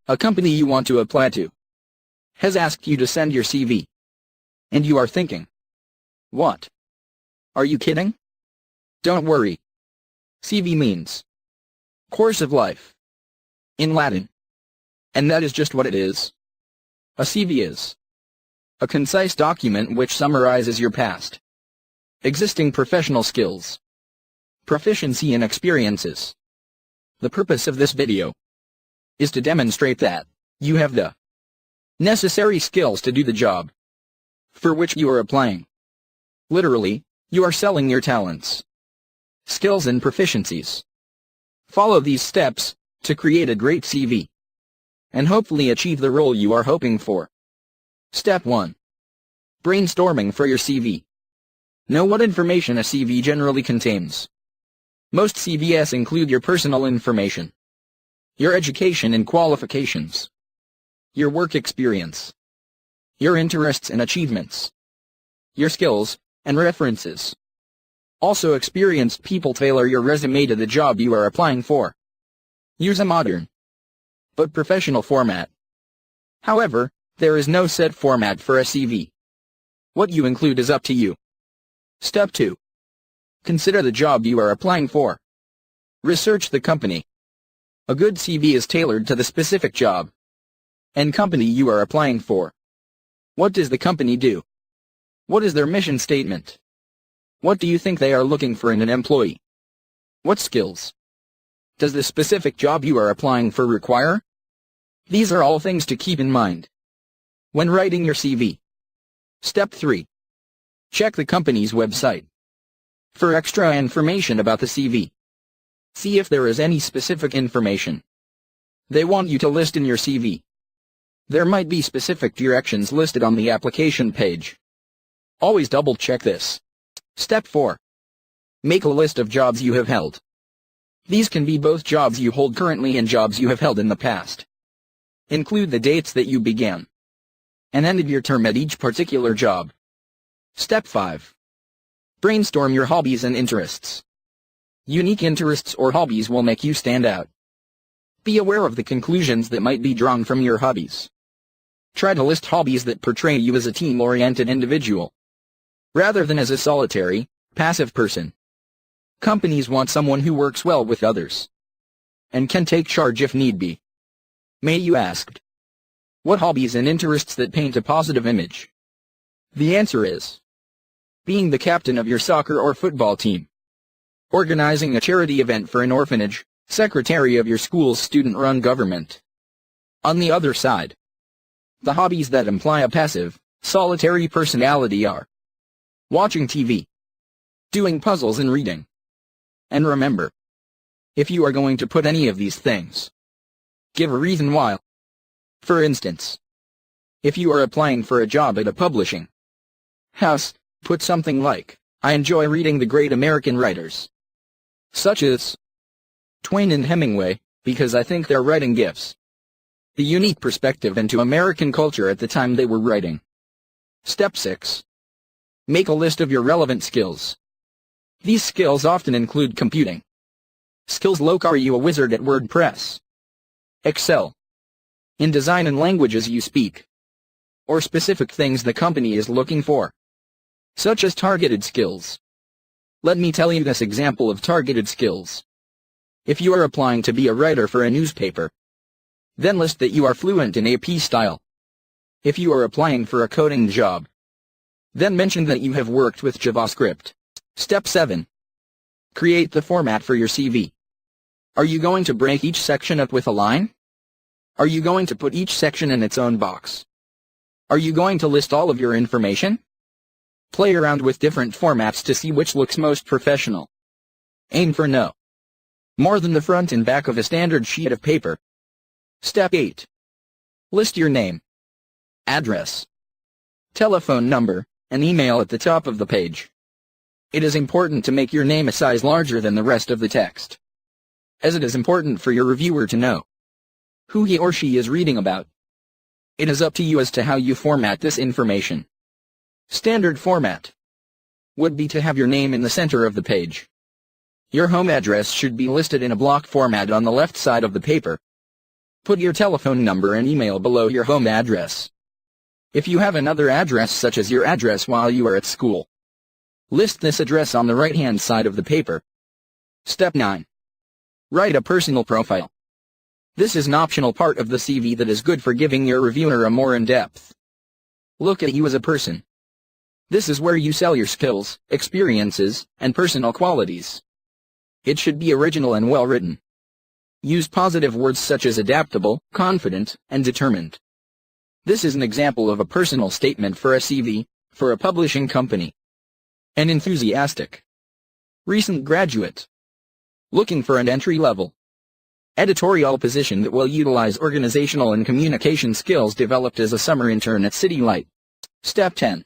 A company you want to apply to has asked you to send your CV. And you are thinking, what? Are you kidding? Don't worry. CV means course of life in Latin. And that is just what it is. A CV is a concise document which summarizes your past, existing professional skills, proficiency and experiences. The purpose of this video is to demonstrate that you have the necessary skills to do the job for which you are applying. Literally, you are selling your talents, skills and proficiencies. Follow these steps to create a great CV and hopefully achieve the role you are hoping for. Step 1. Brainstorming for your CV. Know what information a CV generally contains. Most CVs include your personal information, your education and qualifications, your work experience, your interests and achievements, your skills, and references. Also, experienced people tailor your resume to the job you are applying for. Use a modern but professional format. However, there is no set format for a CV. What you include is up to you. Step 2. Consider the job you are applying for. Research the company. A good CV is tailored to the specific job and company you are applying for. What does the company do? What is their mission statement? What do you think they are looking for in an employee? What skills does the specific job you are applying for require? These are all things to keep in mind when writing your CV. Step 3. Check the company's website for extra information about the CV. See if there is any specific information they want you to list in your CV. There might be specific directions listed on the application page. Always double check this. Step 4. Make a list of jobs you have held. These can be both jobs you hold currently and jobs you have held in the past. Include the dates that you began and ended your term at each particular job. Step 5. Brainstorm your hobbies and interests. Unique interests or hobbies will make you stand out. Be aware of the conclusions that might be drawn from your hobbies. Try to list hobbies that portray you as a team-oriented individual, rather than as a solitary, passive person. Companies want someone who works well with others and can take charge if need be. May you asked, what hobbies and interests that paint a positive image? The answer is being the captain of your soccer or football team, organizing a charity event for an orphanage, secretary of your school's student-run government. On the other side, the hobbies that imply a passive, solitary personality are watching TV, doing puzzles and reading. And remember, if you are going to put any of these things, give a reason why. For instance, if you are applying for a job at a publishing house, put something like, I enjoy reading the great American writers, such as Twain and Hemingway, because I think their writing gives the unique perspective into American culture at the time they were writing. Step 6. Make a list of your relevant skills. These skills often include computing skills. Are you a wizard at WordPress, Excel, in design and languages you speak, or specific things the company is looking for, such as targeted skills? Let me tell you this example of targeted skills. If you are applying to be a writer for a newspaper, then list that you are fluent in AP style. If you are applying for a coding job, then mention that you have worked with JavaScript. Step 7. Create the format for your CV. Are you going to break each section up with a line? Are you going to put each section in its own box? Are you going to list all of your information? Play around with different formats to see which looks most professional. Aim for no more than the front and back of a standard sheet of paper. Step 8. List your name, address, telephone number, and email at the top of the page. It is important to make your name a size larger than the rest of the text, as it is important for your reviewer to know who he or she is reading about. It is up to you as to how you format this information. Standard format would be to have your name in the center of the page. Your home address should be listed in a block format on the left side of the paper. Put your telephone number and email below your home address. If you have another address such as your address while you are at school, list this address on the right-hand side of the paper. Step 9. Write a personal profile. This is an optional part of the CV that is good for giving your reviewer a more in-depth look at you as a person. This is where you sell your skills, experiences, and personal qualities. It should be original and well-written. Use positive words such as adaptable, confident, and determined. This is an example of a personal statement for a CV, for a publishing company. An enthusiastic, recent graduate, looking for an entry-level editorial position that will utilize organizational and communication skills developed as a summer intern at City Light. Step 10.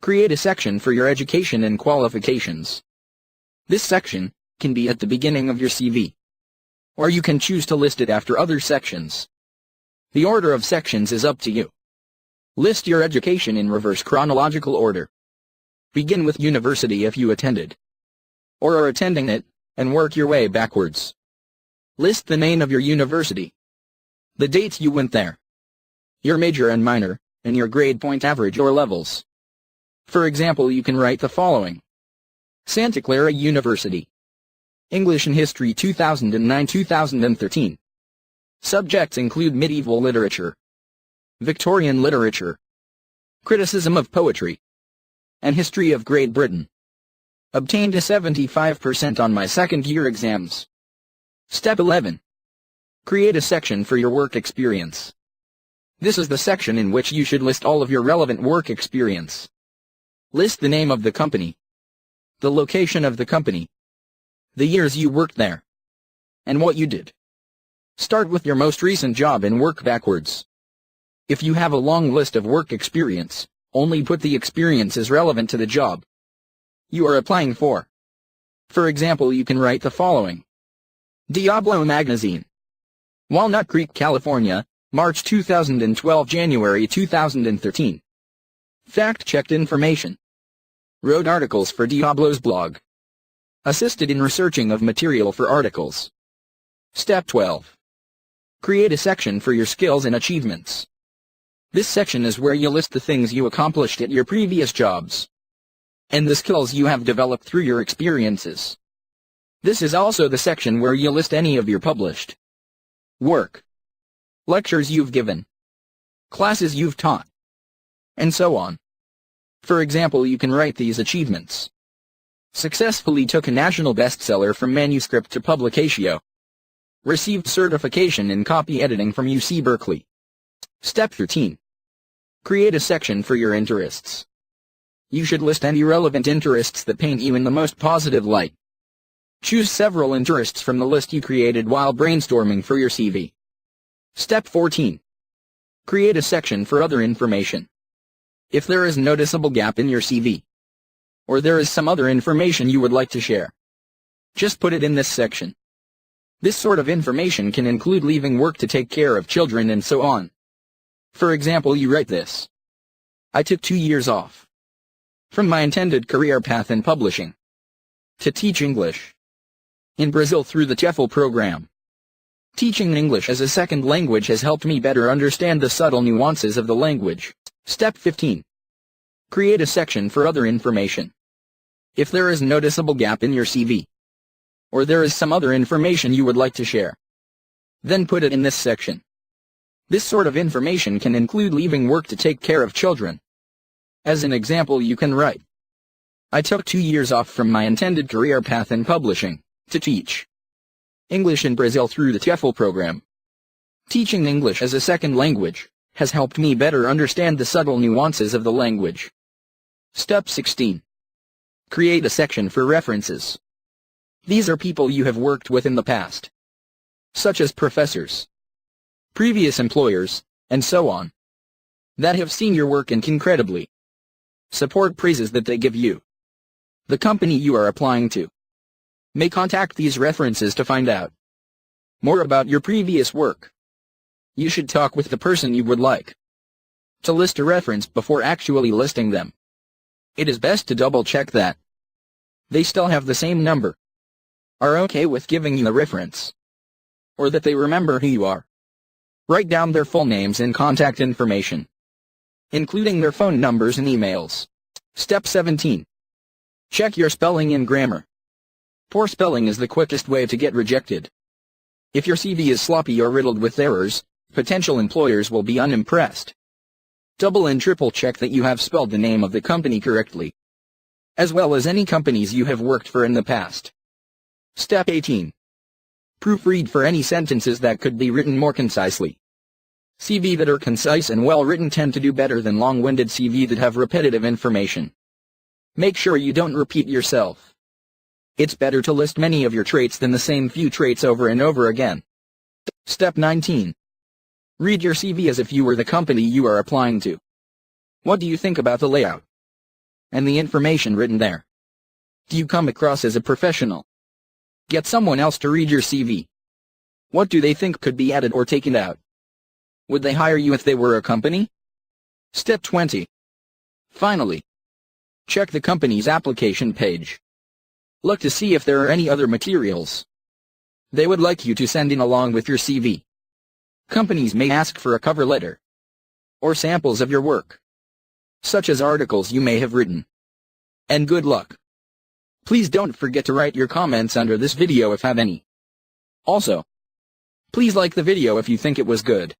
Create a section for your education and qualifications. This section can be at the beginning of your CV, or you can choose to list it after other sections. The order of sections is up to you. List your education in reverse chronological order. Begin with university if you attended, or are attending it, and work your way backwards. List the name of your university, the dates you went there, your major and minor, and your grade point average or levels. For example, you can write the following. Santa Clara University. English and History 2009-2013. Subjects include medieval literature, Victorian literature, criticism of poetry, and history of Great Britain. Obtained a 75% on my second-year exams. Step 11. Create a section for your work experience. This is the section in which you should list all of your relevant work experience. List the name of the company, the location of the company, the years you worked there, and what you did. Start with your most recent job and work backwards. If you have a long list of work experience, only put the experiences relevant to the job you are applying for. For example, you can write the following. Diablo Magazine. Walnut Creek, California, March 2012 January 2013. Fact-checked information. Wrote articles for Diablo's blog. Assisted in researching of material for articles. Step 12. Create a section for your skills and achievements. This section is where you list the things you accomplished at your previous jobs, and the skills you have developed through your experiences. This is also the section where you list any of your published work, lectures you've given, classes you've taught, and so on. For example, you can write these achievements. Successfully took a national bestseller from manuscript to publication. Received certification in copy editing from UC Berkeley. Step 13. Create a section for your interests. You should list any relevant interests that paint you in the most positive light. Choose several interests from the list you created while brainstorming for your CV. Step 14. Create a section for other information. If there is a noticeable gap in your CV, or there is some other information you would like to share, just put it in this section. This sort of information can include leaving work to take care of children and so on. For example, you write this. I took 2 years off from my intended career path in publishing to teach English in Brazil through the TEFL program. Teaching English as a second language has helped me better understand the subtle nuances of the language. Step 15. Create a section for other information. If there is a noticeable gap in your CV, or there is some other information you would like to share, then put it in this section. This sort of information can include leaving work to take care of children. As an example, you can write, I took 2 years off from my intended career path in publishing to teach English in Brazil through the TEFL program. Teaching English as a second language has helped me better understand the subtle nuances of the language. Step 16. Create a section for references. These are people you have worked with in the past, such as professors, previous employers, and so on, that have seen your work and can credibly support praises that they give you. The company you are applying to may contact these references to find out more about your previous work. You should talk with the person you would like to list a reference before actually listing them. It is best to double-check that they still have the same number, are okay with giving you a reference, or that they remember who you are. Write down their full names and contact information, including their phone numbers and emails. Step 17. Check your spelling and grammar. Poor spelling is the quickest way to get rejected. If your CV is sloppy or riddled with errors, potential employers will be unimpressed. Double and triple check that you have spelled the name of the company correctly, as well as any companies you have worked for in the past. Step 18. Proofread for any sentences that could be written more concisely. CV that are concise and well written tend to do better than long-winded CV that have repetitive information. Make sure you don't repeat yourself. It's better to list many of your traits than the same few traits over and over again. Step 19. Read your CV as if you were the company you are applying to. What do you think about the layout and the information written there? Do you come across as a professional? Get someone else to read your CV. What do they think could be added or taken out? Would they hire you if they were a company? Step 20. Finally, check the company's application page. Look to see if there are any other materials they would like you to send in along with your CV. Companies may ask for a cover letter or samples of your work, such as articles you may have written. And good luck. Please don't forget to write your comments under this video if have any. Also, please like the video if you think it was good.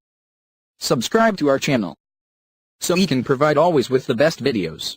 Subscribe to our channel so we can provide always with the best videos.